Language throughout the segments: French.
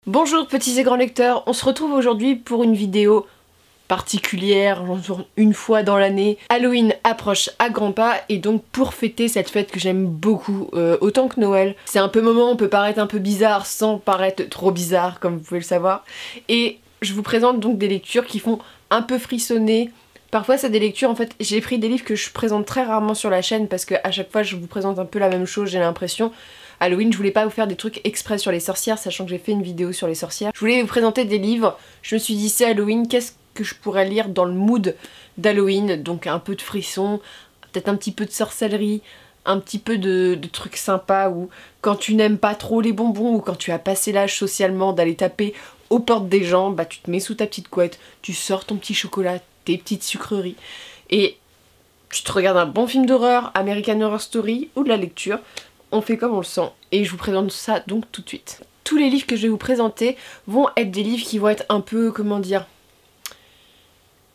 Bonjour petits et grands lecteurs, on se retrouve aujourd'hui pour une vidéo particulière, une fois dans l'année. Halloween approche à grands pas et donc pour fêter cette fête que j'aime beaucoup, autant que Noël, c'est un peu moment, on peut paraître un peu bizarre sans paraître trop bizarre comme vous pouvez le savoir. Et je vous présente donc des lectures qui font un peu frissonner. Parfois c'est des lectures, en fait j'ai pris des livres que je présente très rarement sur la chaîne parce que à chaque fois je vous présente un peu la même chose, j'ai l'impression. Halloween, je voulais pas vous faire des trucs exprès sur les sorcières, sachant que j'ai fait une vidéo sur les sorcières. Je voulais vous présenter des livres, je me suis dit c'est Halloween, qu'est-ce que je pourrais lire dans le mood d'Halloween, donc un peu de frisson, peut-être un petit peu de sorcellerie, un petit peu de trucs sympas, ou quand tu n'aimes pas trop les bonbons, ou quand tu as passé l'âge socialement d'aller taper aux portes des gens, bah tu te mets sous ta petite couette, tu sors ton petit chocolat, tes petites sucreries, et tu te regardes un bon film d'horreur, American Horror Story, ou de la lecture. On fait comme on le sent, et je vous présente ça donc tout de suite. Tous les livres que je vais vous présenter vont être des livres qui vont être un peu, comment dire,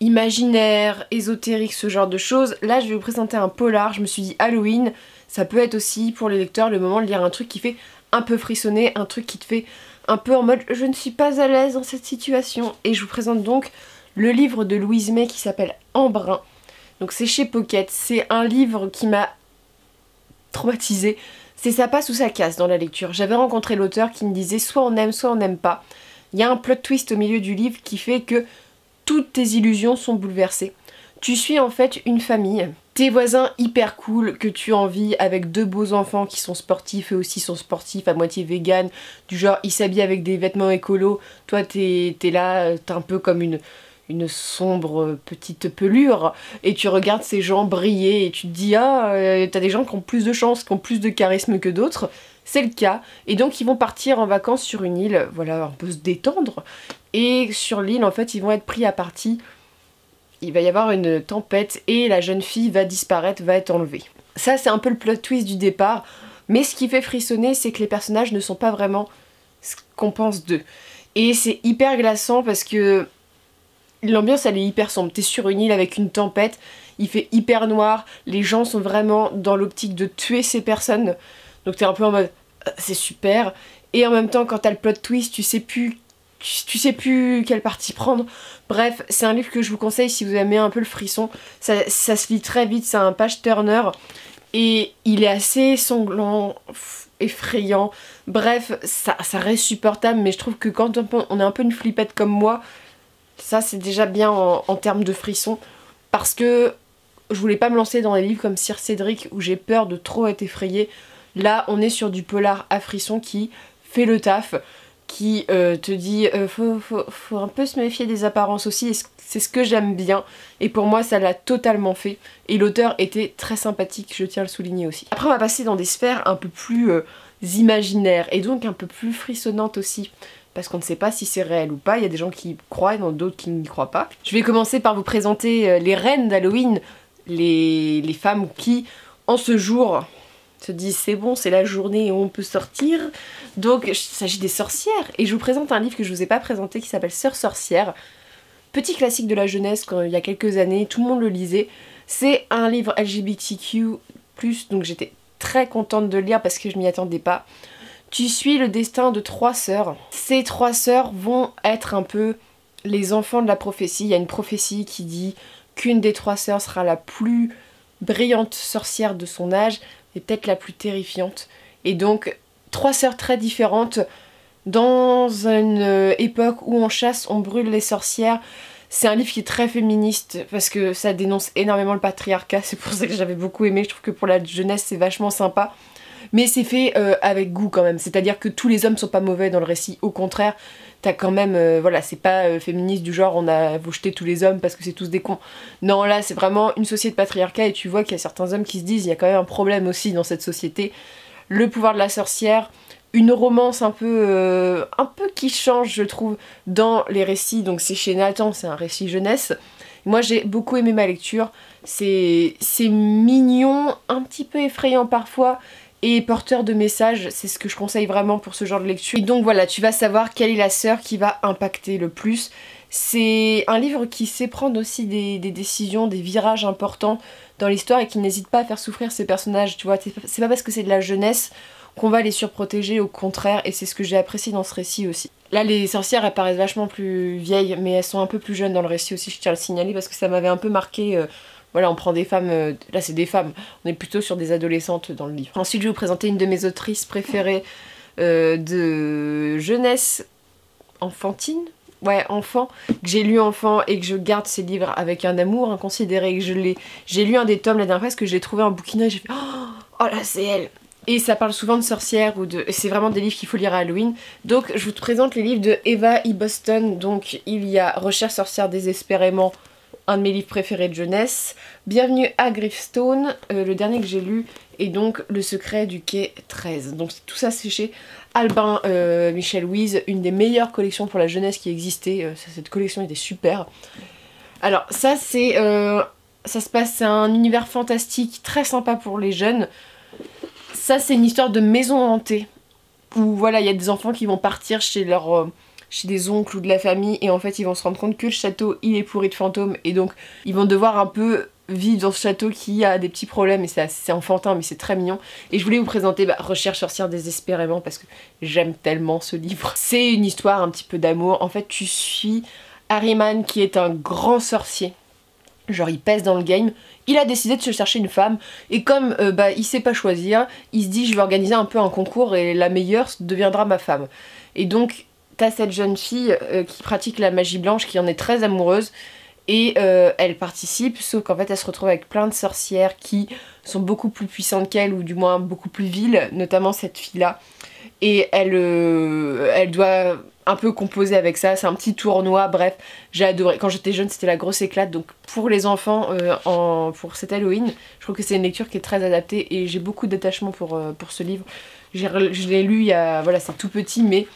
imaginaires, ésotériques, ce genre de choses. Là je vais vous présenter un polar, je me suis dit Halloween, ça peut être aussi pour les lecteurs le moment de lire un truc qui fait un peu frissonner, un truc qui te fait un peu en mode je ne suis pas à l'aise dans cette situation. Et je vous présente donc le livre de Louise May qui s'appelle Embrun. Donc c'est chez Pocket, c'est un livre qui m'a traumatisée. C'est ça passe ou ça casse dans la lecture. J'avais rencontré l'auteur qui me disait soit on aime, soit on n'aime pas. Il y a un plot twist au milieu du livre qui fait que toutes tes illusions sont bouleversées. Tu suis en fait une famille, tes voisins hyper cool que tu envies avec deux beaux enfants qui sont sportifs et aussi sont sportifs à moitié vegan, du genre ils s'habillent avec des vêtements écolos, toi t'es là, t'es un peu comme une sombre petite pelure et tu regardes ces gens briller et tu te dis ah t'as des gens qui ont plus de chance, qui ont plus de charisme que d'autres, c'est le cas, et donc ils vont partir en vacances sur une île, voilà, un peu se détendre, et sur l'île en fait ils vont être pris à partie, il va y avoir une tempête et la jeune fille va disparaître, va être enlevée. Ça c'est un peu le plot twist du départ, mais ce qui fait frissonner c'est que les personnages ne sont pas vraiment ce qu'on pense d'eux, et c'est hyper glaçant parce que l'ambiance elle est hyper sombre, t'es sur une île avec une tempête, il fait hyper noir, les gens sont vraiment dans l'optique de tuer ces personnes, donc t'es un peu en mode c'est super, et en même temps quand t'as le plot twist tu sais plus quelle partie prendre. Bref, c'est un livre que je vous conseille si vous aimez un peu le frisson, ça se lit très vite, c'est un page turner, et il est assez sanglant, effrayant, bref, ça reste supportable, mais je trouve que quand on est un peu une flippette comme moi, ça c'est déjà bien en termes de frisson, parce que je voulais pas me lancer dans des livres comme Sir Cédric où j'ai peur de trop être effrayée. Là on est sur du polar à frisson qui fait le taf, qui te dit faut un peu se méfier des apparences aussi, et c'est ce que j'aime bien, et pour moi ça l'a totalement fait, et l'auteur était très sympathique, je tiens à le souligner aussi. Après on va passer dans des sphères un peu plus imaginaires, et donc un peu plus frissonnantes aussi, parce qu'on ne sait pas si c'est réel ou pas, il y a des gens qui y croient et d'autres qui n'y croient pas. Je vais commencer par vous présenter les reines d'Halloween, les femmes qui, en ce jour, se disent c'est bon, c'est la journée où on peut sortir. Donc il s'agit des sorcières, et je vous présente un livre que je vous ai pas présenté qui s'appelle Sœur sorcière. Petit classique de la jeunesse, quand il y a quelques années, tout le monde le lisait. C'est un livre LGBTQ+, donc j'étais très contente de le lire parce que je m'y attendais pas. Tu suis le destin de trois sœurs. Ces trois sœurs vont être un peu les enfants de la prophétie. Il y a une prophétie qui dit qu'une des trois sœurs sera la plus brillante sorcière de son âge, et peut-être la plus terrifiante. Et donc, trois sœurs très différentes, dans une époque où on chasse, on brûle les sorcières. C'est un livre qui est très féministe, parce que ça dénonce énormément le patriarcat, c'est pour ça que j'avais beaucoup aimé, je trouve que pour la jeunesse c'est vachement sympa. Mais c'est fait avec goût quand même, c'est-à-dire que tous les hommes sont pas mauvais dans le récit, au contraire, t'as quand même, voilà, c'est pas féministe du genre on a vous jeter tous les hommes parce que c'est tous des cons. Non, là c'est vraiment une société de patriarcat, et tu vois qu'il y a certains hommes qui se disent il y a quand même un problème aussi dans cette société. Le pouvoir de la sorcière, une romance un peu qui change je trouve dans les récits, donc c'est chez Nathan, c'est un récit jeunesse. Moi j'ai beaucoup aimé ma lecture, c'est mignon, un petit peu effrayant parfois, et porteur de messages, c'est ce que je conseille vraiment pour ce genre de lecture. Et donc voilà, tu vas savoir quelle est la sœur qui va impacter le plus. C'est un livre qui sait prendre aussi des décisions, des virages importants dans l'histoire, et qui n'hésite pas à faire souffrir ses personnages, tu vois. C'est pas parce que c'est de la jeunesse qu'on va les surprotéger, au contraire, et c'est ce que j'ai apprécié dans ce récit aussi. Là les sorcières elles paraissent vachement plus vieilles, mais elles sont un peu plus jeunes dans le récit aussi, je tiens à le signaler parce que ça m'avait un peu marqué. Voilà, on prend des femmes, là c'est des femmes, on est plutôt sur des adolescentes dans le livre. Ensuite je vais vous présenter une de mes autrices préférées de jeunesse enfantine. Ouais, enfant, que j'ai lu enfant et que je garde ces livres avec un amour inconsidéré. J'ai lu un des tomes la dernière fois parce que je l'ai trouvé en bouquinerie et j'ai fait oh là c'est elle. Et ça parle souvent de sorcières ou de... C'est vraiment des livres qu'il faut lire à Halloween. Donc je vous présente les livres de Eva E. Boston. Donc il y a Recherche sorcière désespérément, un de mes livres préférés de jeunesse. Bienvenue à Gravestone, le dernier que j'ai lu, et donc Le secret du quai 13. Donc tout ça c'est chez Albin Michel Louise, une des meilleures collections pour la jeunesse qui existait. Cette collection était super. Alors ça c'est... ça se passe, c'est un univers fantastique très sympa pour les jeunes. Ça c'est une histoire de maison hantée. Où voilà, il y a des enfants qui vont partir chez leur... chez des oncles ou de la famille et en fait ils vont se rendre compte que le château il est pourri de fantômes et donc ils vont devoir un peu vivre dans ce château qui a des petits problèmes et c'est enfantin mais c'est très mignon. Et je voulais vous présenter Recherche sorcière désespérément parce que j'aime tellement ce livre. C'est une histoire un petit peu d'amour. En fait tu suis Harryman qui est un grand sorcier. Genre il pèse dans le game, il a décidé de se chercher une femme et comme il sait pas choisir, il se dit je vais organiser un peu un concours et la meilleure deviendra ma femme. Et donc t'as cette jeune fille qui pratique la magie blanche qui en est très amoureuse et elle participe, sauf qu'en fait elle se retrouve avec plein de sorcières qui sont beaucoup plus puissantes qu'elle ou du moins beaucoup plus viles, notamment cette fille là. Et elle doit un peu composer avec ça, c'est un petit tournoi, bref, j'ai adoré. Quand j'étais jeune c'était la grosse éclate, donc pour les enfants, pour cet Halloween, je trouve que c'est une lecture qui est très adaptée et j'ai beaucoup d'attachement pour ce livre. Je l'ai lu il y a, voilà c'est tout petit mais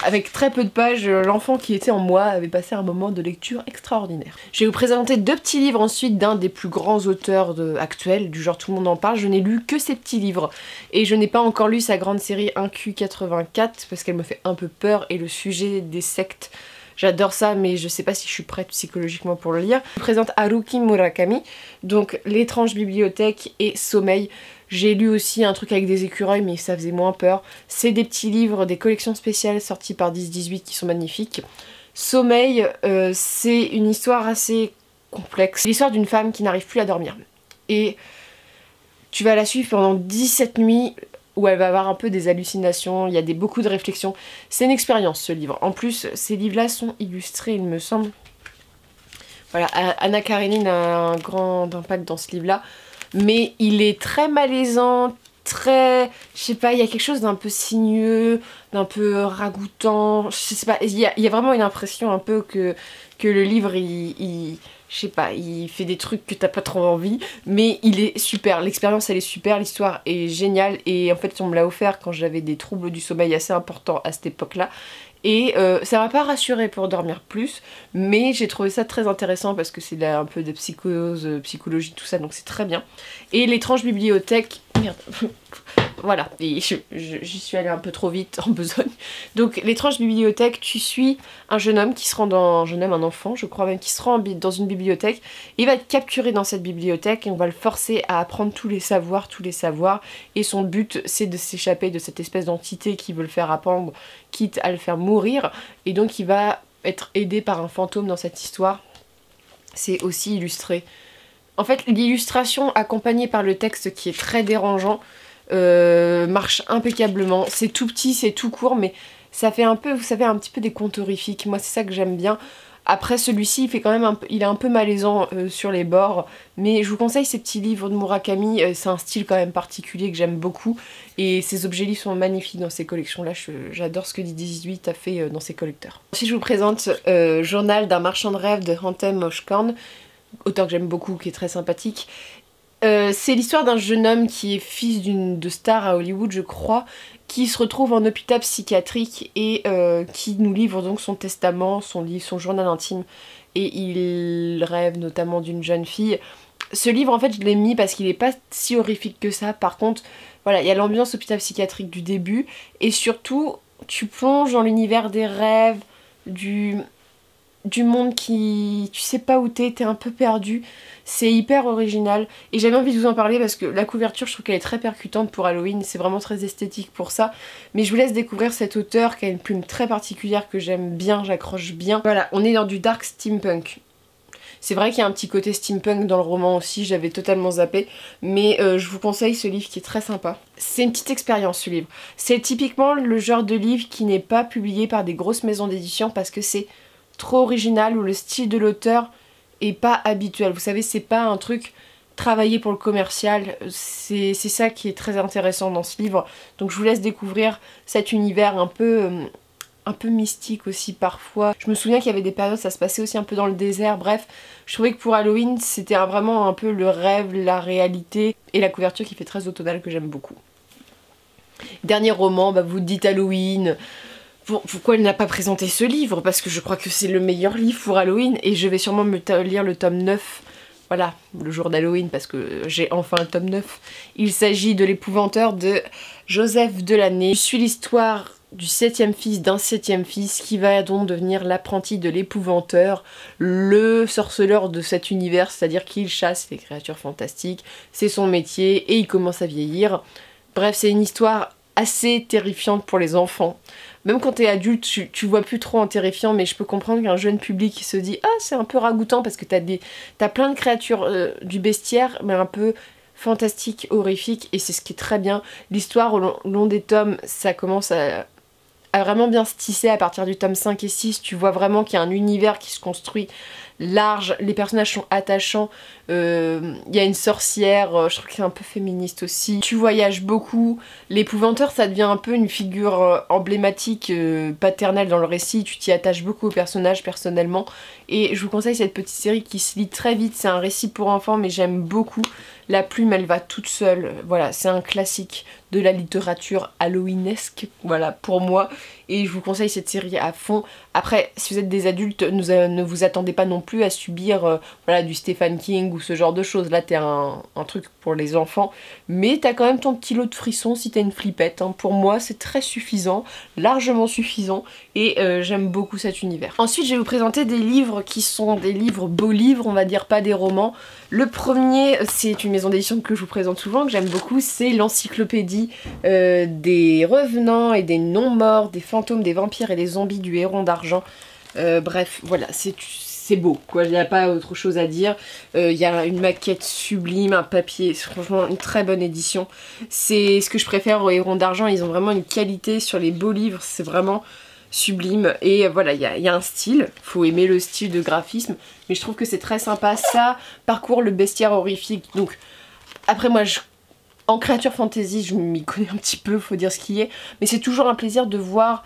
avec très peu de pages, l'enfant qui était en moi avait passé un moment de lecture extraordinaire. Je vais vous présenter deux petits livres ensuite d'un des plus grands auteurs actuels, du genre tout le monde en parle. Je n'ai lu que ces petits livres et je n'ai pas encore lu sa grande série 1Q84 parce qu'elle me fait un peu peur et le sujet des sectes, j'adore ça mais je sais pas si je suis prête psychologiquement pour le lire. Je vous présente Haruki Murakami, donc L'étrange bibliothèque et Sommeil. J'ai lu aussi un truc avec des écureuils mais ça faisait moins peur. C'est des petits livres, des collections spéciales sorties par 10-18 qui sont magnifiques. Sommeil, c'est une histoire assez complexe. C'est l'histoire d'une femme qui n'arrive plus à dormir. Et tu vas la suivre pendant 17 nuits où elle va avoir un peu des hallucinations, il y a beaucoup de réflexions. C'est une expérience ce livre. En plus, ces livres-là sont illustrés il me semble. Voilà, Anna Karenine a un grand impact dans ce livre-là. Mais il est très malaisant, très... je sais pas, il y a quelque chose d'un peu sinueux, d'un peu ragoûtant, je sais pas, il y a vraiment une impression un peu que le livre, je sais pas, il fait des trucs que t'as pas trop envie, mais il est super, l'expérience elle est super, l'histoire est géniale, et en fait on me l'a offert quand j'avais des troubles du sommeil assez importants à cette époque-là. Et ça m'a pas rassurée pour dormir plus, mais j'ai trouvé ça très intéressant parce que c'est un peu de psychose, psychologie, tout ça, donc c'est très bien. Et L'étrange bibliothèque... Merde. Voilà, et j'y suis allée un peu trop vite en besogne. Donc L'étrange bibliothèque, tu suis un jeune homme qui se rend dans... un enfant, je crois même, qui se rend dans une bibliothèque. Il va être capturé dans cette bibliothèque et on va le forcer à apprendre tous les savoirs. Et son but, c'est de s'échapper de cette espèce d'entité qui veut le faire apprendre, quitte à le faire mourir. Et donc il va être aidé par un fantôme dans cette histoire. C'est aussi illustré. En fait, l'illustration accompagnée par le texte qui est très dérangeant marche impeccablement. C'est tout petit, c'est tout court, mais ça fait un peu, vous savez, un petit peu des contes horrifiques. Moi, c'est ça que j'aime bien. Après, celui-ci, il fait quand même il est un peu malaisant sur les bords, mais je vous conseille ces petits livres de Murakami. C'est un style quand même particulier que j'aime beaucoup, et ces objets livres sont magnifiques dans ces collections-là. J'adore ce que 10-18 a fait dans ses collecteurs. Ensuite, je vous présente Journal d'un marchand de rêves de Hantem Oshkorn, auteur que j'aime beaucoup, qui est très sympathique. C'est l'histoire d'un jeune homme qui est fils de star à Hollywood, je crois, qui se retrouve en hôpital psychiatrique et qui nous livre donc son testament, son journal intime, et il rêve notamment d'une jeune fille. Ce livre, en fait, je l'ai mis parce qu'il n'est pas si horrifique que ça. Par contre, voilà, il y a l'ambiance hôpital psychiatrique du début, et surtout, tu plonges dans l'univers des rêves, du monde qui... tu sais pas où t'es un peu perdu. C'est hyper original et j'avais envie de vous en parler parce que la couverture je trouve qu'elle est très percutante pour Halloween, c'est vraiment très esthétique pour ça. Mais je vous laisse découvrir cet auteur qui a une plume très particulière que j'aime bien, j'accroche bien. Voilà, on est dans du dark steampunk. C'est vrai qu'il y a un petit côté steampunk dans le roman aussi, j'avais totalement zappé, mais je vous conseille ce livre qui est très sympa. C'est une petite expérience ce livre. C'est typiquement le genre de livre qui n'est pas publié par des grosses maisons d'édition parce que c'est trop original ou le style de l'auteur est pas habituel. Vous savez, c'est pas un truc travaillé pour le commercial, c'est ça qui est très intéressant dans ce livre. Donc je vous laisse découvrir cet univers un peu mystique aussi parfois. Je me souviens qu'il y avait des périodes, ça se passait aussi un peu dans le désert, bref. Je trouvais que pour Halloween, c'était vraiment un peu le rêve, la réalité, et la couverture qui fait très automnale que j'aime beaucoup. Dernier roman, bah vous dites Halloween. Pourquoi elle n'a pas présenté ce livre? Parce que je crois que c'est le meilleur livre pour Halloween, et je vais sûrement me lire le tome 9. Voilà, le jour d'Halloween, parce que j'ai enfin le tome 9. Il s'agit de L'Épouvanteur de Joseph Delaney. Je suis l'histoire du 7e fils d'un 7e fils qui va donc devenir l'apprenti de l'Épouvanteur, le sorceleur de cet univers, c'est-à-dire qu'il chasse les créatures fantastiques, c'est son métier et il commence à vieillir. Bref, c'est une histoire assez terrifiante pour les enfants. Même quand t'es adulte, tu vois plus trop en terrifiant, mais je peux comprendre qu'un jeune public qui se dit « Ah, c'est un peu ragoûtant parce que t'as plein de créatures du bestiaire, mais un peu fantastique, horrifique, et c'est ce qui est très bien. L'histoire au long des tomes, ça commence à vraiment bien se tisser à partir du tome 5 et 6. Tu vois vraiment qu'il y a un univers qui se construit large, les personnages sont attachants, il y a une sorcière, je trouve que c'est un peu féministe aussi. Tu voyages beaucoup, l'Épouvanteur ça devient un peu une figure emblématique, paternelle dans le récit, tu t'y attaches beaucoup aux personnages personnellement, et je vous conseille cette petite série qui se lit très vite, c'est un récit pour enfants mais j'aime beaucoup. La plume elle va toute seule, voilà, c'est un classique de la littérature halloweenesque, voilà, pour moi, et je vous conseille cette série à fond. Après, si vous êtes des adultes, ne vous attendez pas non plus à subir voilà, du Stephen King ou ce genre de choses. Là, t'es un truc pour les enfants, mais t'as quand même ton petit lot de frissons si t'as une flippette. Hein. Pour moi, c'est très suffisant, largement suffisant, et j'aime beaucoup cet univers. Ensuite, je vais vous présenter des livres qui sont des livres beaux livres, on va dire, pas des romans. Le premier, c'est une maison d'édition que je vous présente souvent, que j'aime beaucoup, c'est l'encyclopédie des revenants et des non-morts, des fantômes, des vampires et des zombies du Héron d'Argent. Bref, voilà, c'est beau, quoi, il n'y a pas autre chose à dire. Il y a une maquette sublime, un papier, franchement une très bonne édition. C'est ce que je préfère au Héron d'Argent, ils ont vraiment une qualité sur les beaux livres, c'est vraiment sublime. Et voilà, il y a un style, faut aimer le style de graphisme, mais je trouve que c'est très sympa. Ça parcourt le bestiaire horrifique, donc après moi en créature fantasy je m'y connais un petit peu, faut dire ce qui est, mais c'est toujours un plaisir de voir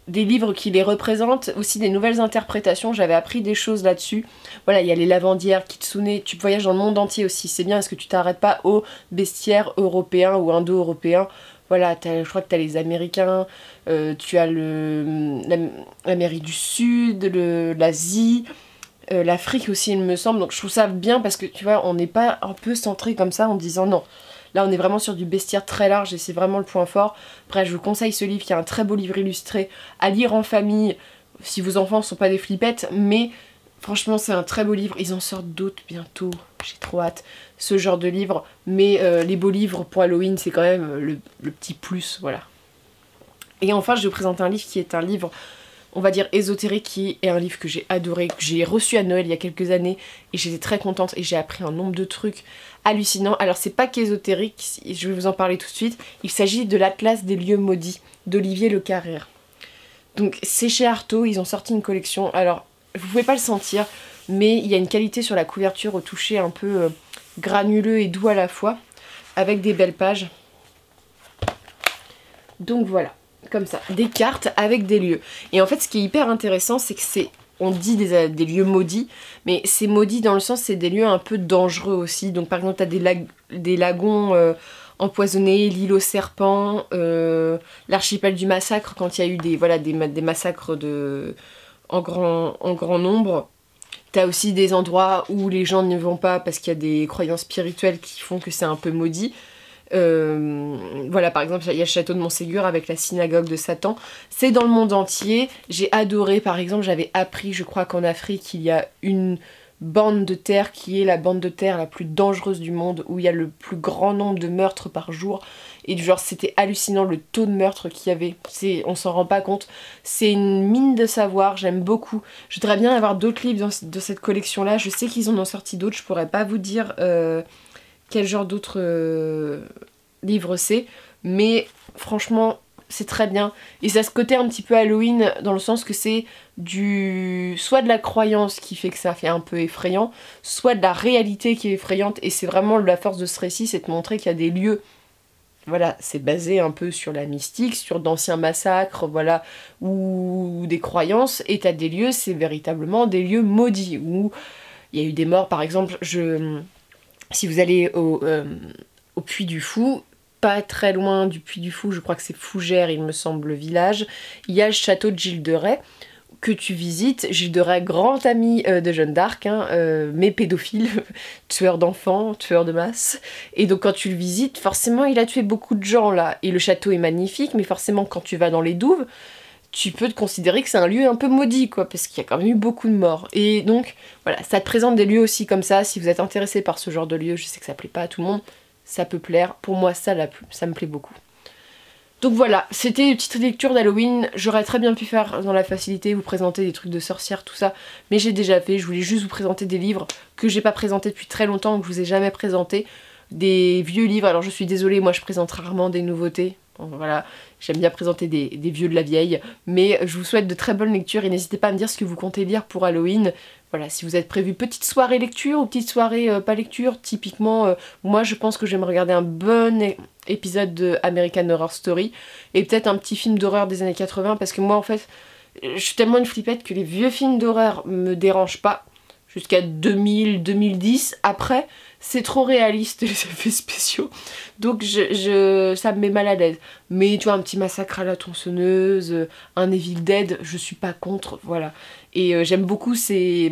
des livres qui les représentent, aussi des nouvelles interprétations, j'avais appris des choses là-dessus. Voilà, il y a les lavandières, Kitsune, tu voyages dans le monde entier aussi, c'est bien parce que tu t'arrêtes pas aux bestiaires européens ou indo-européens. Voilà, je crois que tu as les Américains, tu as l'Amérique du Sud, l'Asie, l'Afrique aussi il me semble, donc je trouve ça bien parce que tu vois, on n'est pas un peu centré comme ça en disant non. Là on est vraiment sur du bestiaire très large et c'est vraiment le point fort. Bref, je vous conseille ce livre qui est un très beau livre illustré à lire en famille si vos enfants ne sont pas des flippettes, mais franchement c'est un très beau livre. Ils en sortent d'autres bientôt, j'ai trop hâte, ce genre de livre, mais les beaux livres pour Halloween c'est quand même le petit plus, voilà. Et enfin je vais vous présenter un livre qui est un livre, on va dire ésotérique, qui est un livre que j'ai adoré, que j'ai reçu à Noël il y a quelques années et j'étais très contente et j'ai appris un nombre de trucs hallucinants. Alors c'est pas qu'ésotérique, je vais vous en parler tout de suite, il s'agit de l'Atlas des lieux maudits d'Olivier Le Carrère. Donc c'est chez Artaud, ils ont sorti une collection, alors vous pouvez pas le sentir, mais il y a une qualité sur la couverture au toucher un peu granuleux et doux à la fois, avec des belles pages. Donc voilà. Comme ça, des cartes avec des lieux. Et en fait ce qui est hyper intéressant c'est que on dit des lieux maudits, mais c'est maudit dans le sens c'est des lieux un peu dangereux aussi. Donc par exemple t'as des lagons empoisonnés, l'île aux serpents, l'archipel du massacre quand il y a eu des massacres en grand nombre. T'as aussi des endroits où les gens ne vont pas parce qu'il y a des croyances spirituelles qui font que c'est un peu maudit. Voilà, par exemple, il y a le château de Montségur avec la synagogue de Satan. C'est dans le monde entier. J'ai adoré, par exemple, j'avais appris, je crois qu'en Afrique, il y a une bande de terre qui est la bande de terre la plus dangereuse du monde, où il y a le plus grand nombre de meurtres par jour. Et genre, c'était hallucinant le taux de meurtre qu'il y avait. On s'en rend pas compte. C'est une mine de savoir, j'aime beaucoup. Je voudrais bien avoir d'autres livres de cette collection-là. Je sais qu'ils en ont sorti d'autres, je pourrais pas vous dire quel genre d'autres livres c'est. Mais franchement, c'est très bien. Et ça a ce côté un petit peu Halloween, dans le sens que c'est soit de la croyance qui fait que ça fait un peu effrayant, soit de la réalité qui est effrayante. Et c'est vraiment la force de ce récit, c'est de montrer qu'il y a des lieux. Voilà, c'est basé un peu sur la mystique, sur d'anciens massacres, voilà, ou des croyances. Et t'as des lieux, c'est véritablement des lieux maudits, où il y a eu des morts, par exemple, si vous allez au Puy du Fou, pas très loin du Puy du Fou, je crois que c'est Fougères, il me semble, le village, il y a le château de Gilles de Rais, que tu visites. Gilles de Rais, grand ami de Jeanne d'Arc, hein, mais pédophile, tueur d'enfants, tueur de masse. Et donc quand tu le visites, forcément il a tué beaucoup de gens là. Et le château est magnifique, mais forcément quand tu vas dans les douves, tu peux te considérer que c'est un lieu un peu maudit, quoi, parce qu'il y a quand même eu beaucoup de morts. Et donc voilà, ça te présente des lieux aussi comme ça. Si vous êtes intéressé par ce genre de lieu, je sais que ça plaît pas à tout le monde, ça peut plaire. Pour moi, ça me plaît beaucoup. Donc voilà, c'était une petite lecture d'Halloween. J'aurais très bien pu faire dans la facilité, vous présenter des trucs de sorcières, tout ça, mais j'ai déjà fait. Je voulais juste vous présenter des livres que j'ai pas présentés depuis très longtemps, que je vous ai jamais présentés. Des vieux livres, alors je suis désolée, moi je présente rarement des nouveautés. Voilà, j'aime bien présenter des vieux de la vieille, mais je vous souhaite de très bonnes lectures et n'hésitez pas à me dire ce que vous comptez lire pour Halloween. Voilà, si vous êtes prévu petite soirée lecture ou petite soirée pas lecture, typiquement, moi je pense que je vais me regarder un bon épisode de American Horror Story et peut-être un petit film d'horreur des années 80 parce que moi en fait, je suis tellement une flippette que les vieux films d'horreur me dérangent pas jusqu'à 2000, 2010. Après, c'est trop réaliste les effets spéciaux, donc ça me met mal à l'aise. Mais tu vois, un petit massacre à la tronçonneuse, un Evil Dead, je suis pas contre, voilà. Et j'aime beaucoup ces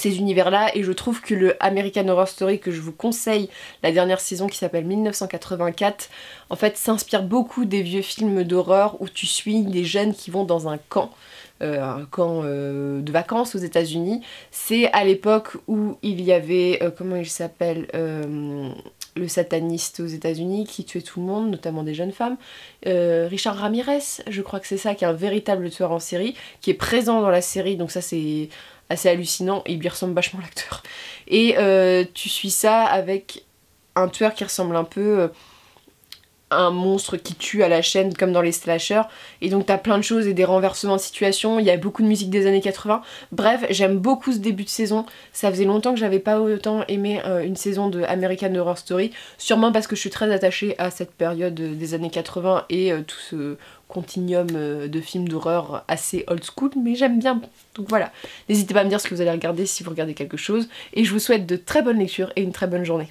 univers-là, et je trouve que le American Horror Story que je vous conseille, la dernière saison qui s'appelle 1984, en fait s'inspire beaucoup des vieux films d'horreur où tu suis des jeunes qui vont dans un camp de vacances aux États-Unis. C'est à l'époque où il y avait, comment il s'appelle, le sataniste aux États-Unis qui tuait tout le monde, notamment des jeunes femmes. Richard Ramirez, je crois que c'est ça, qui est un véritable tueur en série, qui est présent dans la série, donc ça c'est assez hallucinant, et il lui ressemble vachement l'acteur. Et tu suis ça avec un tueur qui ressemble un peu à un monstre qui tue à la chaîne comme dans les slashers, et donc t'as plein de choses et des renversements de situation, il y a beaucoup de musique des années 80. Bref, j'aime beaucoup ce début de saison, ça faisait longtemps que j'avais pas autant aimé une saison de American Horror Story, sûrement parce que je suis très attachée à cette période des années 80 et tout ce continuum de films d'horreur assez old school, mais j'aime bien. Donc voilà, n'hésitez pas à me dire ce que vous allez regarder si vous regardez quelque chose, et je vous souhaite de très bonnes lectures et une très bonne journée.